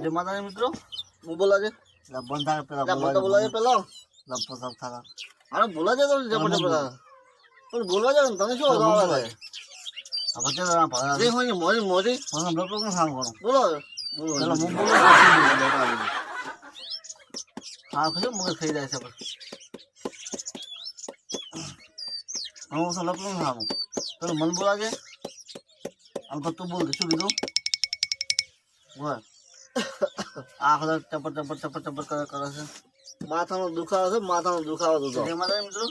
જે માતાજી મિત્રો હું બોલા છે બંધ થાય પેલા બોલા છે પેલા લપો સબ થારા અરે બોલા છે તો જબરજસ્ત પેલા પણ બોલવા જાય ને તને શું આવે આ બચ્ચા ના પાડા જે હોય મોરી મોરી મને બ્લોક નું સામ કરો બોલો બોલો ચલો હું બોલો હા ખજો મગજ થઈ જાય છે પછી હું તો લપો નું સામ તો મન બોલા છે આમ તો તું બોલ શું કીધું બોલ આ ખબર ટપર ટપર ટપર ટપર કરે છે માથાનો દુખાવો તો જે માતા મિત્રો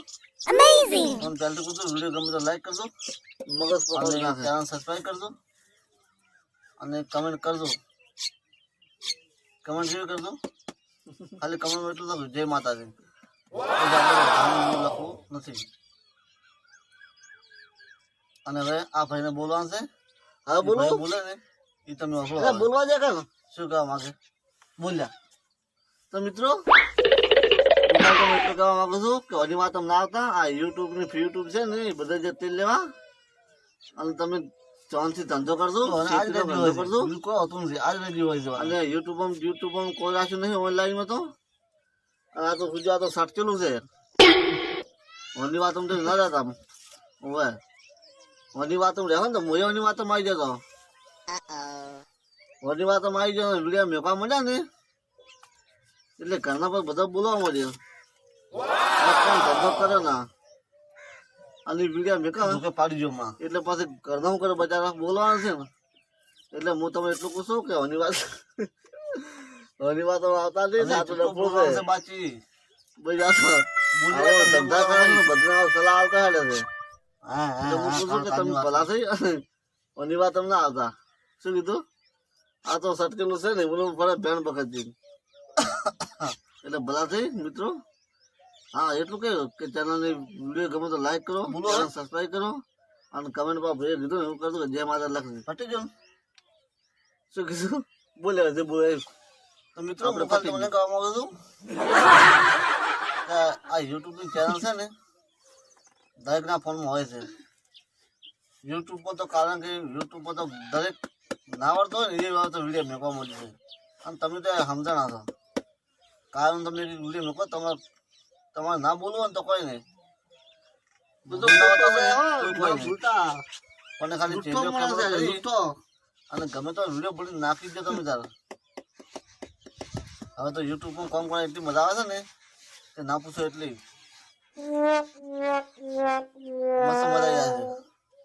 અમેઝિંગ તમે ચાલતો કૂદો વિડિયો ગમે તો લાઈક કરજો મગજ પકડી નાખે ચેનલ સબસ્ક્રાઇબ કરજો અને કમેન્ટ કરજો કમેન્ટ કેવી કરજો ખાલી કમેન્ટ એટલું લખો જય માતાજી લખવું નથી અને હવે આ ભાઈને બોલવાનું છે હા બોલો બોલે ને એ તમે બોલવા જાય કે શું કહેવા માંગે બોલ્યા તો મિત્રો એટલું કહેવા માંગુ છું કે હજી વાત ના આવતા આ યુટ્યુબ ની ફ્રી યુટ્યુબ છે ને એ બધા જે તેલ લેવા અને તમે ચોનથી ધંધો કરજો અને યુટ્યુબ કોઈ રાખ્યું નહીં ઓનલાઈન માં તો આ તો ગુજરાત સટકેલું છે ઓની વાત ના જતા હવે ઓની વાત રહેવા ને તો મોની વાત આવી જતો ઓની વાત આવી જાય વિડીયો મેપા મળ્યા ને એટલે ઘરના પર બધા બોલવા મળ્યો ધંધો કરે ના અને વિડીયો મેકા પાડી જો માં એટલે પછી ઘરના કરે બજાર બોલવાનું છે ને એટલે હું તમને એટલું પૂછું કે ઓની વાત આવતા નહીં બાકી બધા ધંધા કરે ને બધા સલાહ આવતા હેડે છે હું પૂછું કે તમે ભલા થઈ ઓની વાત તમને આવતા શું કીધું આ તો સટકેલું છે ને બોલું ફરે બેન બખતજી એટલે ભલા થઈ મિત્રો હા એટલું કહ્યું કે ચેનલની વિડીયો ગમે તો લાઈક કરો સબસ્ક્રાઈબ કરો અને કમેન્ટમાં ભાઈ કીધું એવું કરજો કે જય માતા લખી પટી ગયો શું કીધું બોલે જે બોલે તો મિત્રો આપણે તમને કહેવા માંગુ છું કે આ યુટ્યુબની ચેનલ છે ને દરેકના ફોનમાં હોય છે યુટ્યુબ પર તો કારણ કે યુટ્યુબ પર તો દરેક ના આવડતો હોય ને એ વાત વિડીયો મેકવા મળે છે અને તમે તો સમજણા છો કારણ તમે વિડીયો મેકો તમારે ના બોલવું ને તો કોઈ નહીં પણ ખાલી અને ગમે તો વિડીયો બોલી નાખી દો તમે તારે હવે તો યુટ્યુબમાં કામ કરે એટલી મજા આવે છે ને કે ના પૂછો એટલી મસ્ત મજા આવી જાય છે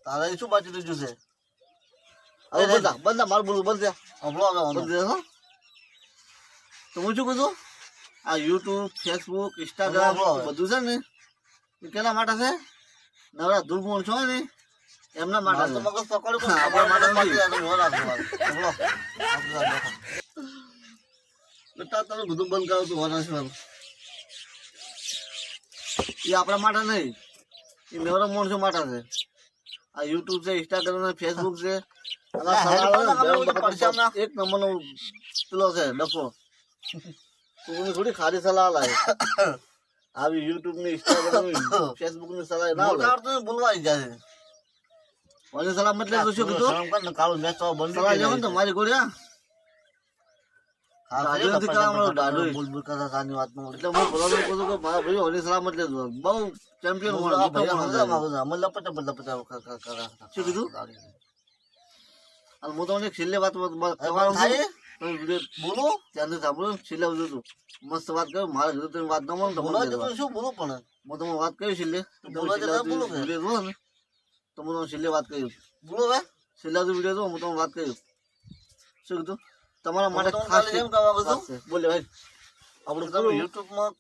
તારે શું બાજુ લીધું છે હવે બંધા મારું બોલું બંધ તો હું શું કહું આ યુટ્યુબ ફેસબુક ઇન્સ્ટાગ્રામ બધું છે ને એ કેના માટે છે નવરા દુર્ગુણ છો ને એમના માટે તો મગજ પકડ્યું આપણા માટે તમે બધું બંધ કરાવ તું હોના છે એ આપણા માટે નહીં એ નવરા માણસો માટે છે આ યુટ્યુબ છે ઇન્સ્ટાગ્રામ છે ફેસબુક છે એક નંબર નો પેલો છે ડફો તું થોડી ખાલી સલાહ લાવે આવી યુટ્યુબ ની ઇન્સ્ટાગ્રામ ફેસબુક ની સલાહ ના બોલવાઈ જાય મને સલાહ મતલબ તો શું કીધું કાળું મેચ તો બંધ સલાહ લેવો ને મારી ગોળ્યા બહુ ચેમ્પિયન હું તમને છેલ્લે વાત બોલો ત્યાંથી સાંભળો છેલ્લે બધું મસ્ત વાત કર્યો મારે કીધું તમે વાત ના મળો શું બોલું પણ હું તમને વાત કરી છેલ્લે તો હું તમને છેલ્લે વાત કર્યું બોલો હવે છેલ્લા વિડીયો હું તમને વાત કર્યું શું કીધું તમારા માટે ખાસ એમ કહેવા બોલે ભાઈ આપણે તમે યુટ્યુબમાં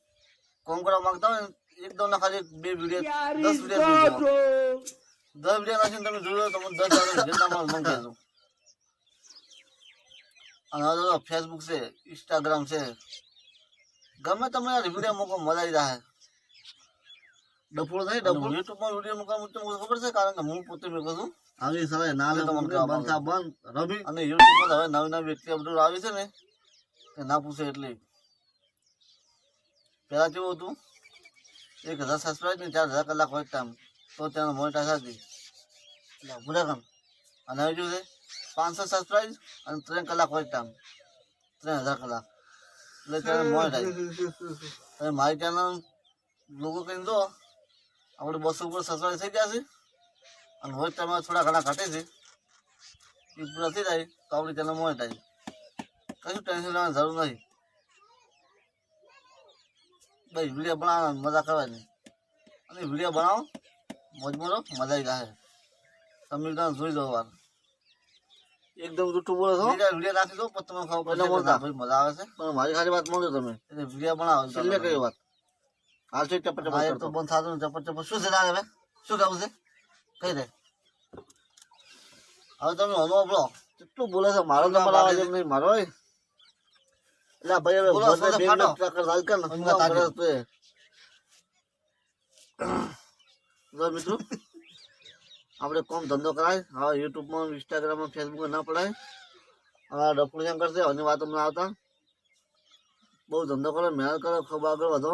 કામ કરવા માંગતા હોય એક દો ના ખાલી 2 વિડીયો 10 વિડીયો 10 વિડીયો નાખીને તમે જોયો તમને 10,000 જેટલા માં મંગાવી દો અને હવે ફેસબુક છે ઇન્સ્ટાગ્રામ છે ગમે તમને વિડીયો મૂકો મજા જાય ડફોળ થાય ડફોળ યુટ્યુબમાં વિડીયો મૂકવા તમને ખબર છે કારણ કે હું પોતે મેં કહું આવી સવાય નાલે બંધ રવિ અને યુટ્યુબમાં હવે નવી નવી વ્યક્તિ અપડેટ આવી છે ને કે ના પૂછે એટલે પહેલા કેવું હતું 1000 સબસ્ક્રાઇબ ને 4000 કલાક હોય ટાઈમ તો તેનો મોનેટાઇઝ હતી એટલે અને હવે શું છે 500 સબસ્ક્રાઇબ અને 3 કલાક હોય ટાઈમ 3000 કલાક એટલે ચેનલ મોય થાય હવે મારી ચેનલ લોકો કહીને જો આપણે 200 ઉપર સબસ્ક્રાઈબ થઈ ગયા છે અને હોય તમે થોડા ઘણા ઘટે છે એ પૂરા થઈ જાય તો આપણી ચેનલ મોય થાય કશું ટેન્શન લેવાની જરૂર નથી ભાઈ વિડીયો બનાવવા મજા કરવાની અને વિડીયો બનાવો મોજમાં રહો મજા આવી જાય તમે જોઈ લો વાર એકદમ જૂઠું બોલો છો વિડીયો નાખી દો પણ તમે ખાવ ભાઈ મજા આવે છે પણ મારી ખાલી વાત મોડો તમે એટલે વિડીયો બનાવો છેલ્લે કઈ વાત હાલ છે ચપટ ચપટ તો બંધ થતું ચપટ ચપટ શું છે હવે શું કરવું છે કઈ દે હવે તમે હનો આપણો કેટલું બોલે છે મારો નંબર આવે છે નહીં મારો એટલે ભાઈ હવે મિત્રો આપણે કોમ ધંધો કરાય હવે યુટ્યુબમાં ઇન્સ્ટાગ્રામમાં ફેસબુકમાં ના પડાય હવે ડોક્યુમેન્ટ કરશે અને વાતો ના આવતા બહુ ધંધો કરો મહેનત કરો ખૂબ આગળ વધો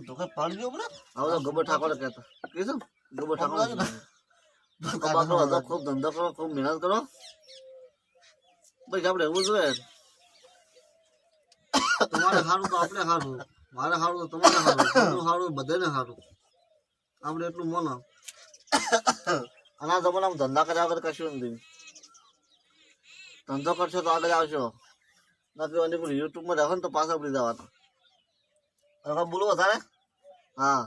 ધોખા પાડી ગયો આપણે હવે તો ગબર ઠાકોર કહેતા કીધું ગબર ઠાકોર ખૂબ આગળ વધો ખૂબ ધંધો કરો ખૂબ મહેનત કરો ભાઈ આપણે એવું જોઈએ તમારે સારું તો આપણે સારું મારે સારું તો તમારે સારું સારું બધાને સારું આપણે એટલું મોનો આના જમાનામાં ધંધા કર્યા વગર કશું નથી ધંધો કરશો તો આગળ આવશો નથી અને પેલું યુટ્યુબમાં રહેવો ને તો પાછા પડી જવાના હવે બોલો વધારે હા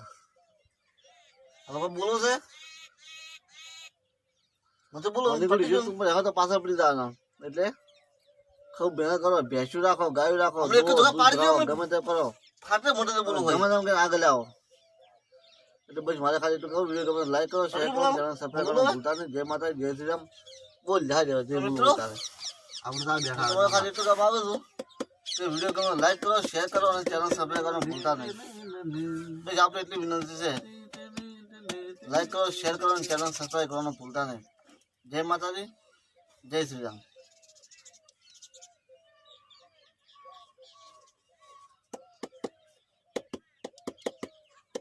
હવે બોલો છે નથી બોલો યુટ્યુબમાં રહેવો તો પાછા પડી જવાના એટલે ખૂબ મહેનત કરો ભેંસું રાખો ગાયું રાખો ગમે તે કરો ગમે તેમ કે આગળ આવો એટલે બસ મારે ખાલી એટલું કહું વિડીયો ગમે લાઈક કરો શેર કરો ચેનલ સબસ્ક્રાઇબ કરો ભૂલતા નહીં જય માતા જય શ્રી રામ બોલ જાય જય આપણે ખાલી એટલું કામ આવે છું કે વિડીયો ગમે લાઈક કરો શેર કરો અને ચેનલ સબસ્ક્રાઇબ કરો ભૂલતા નહીં બસ આપણે એટલી વિનંતી છે લાઈક કરો શેર કરો અને ચેનલ સબસ્ક્રાઇબ કરવાનું ભૂલતા નહીં જય માતાજી જય શ્રી રામ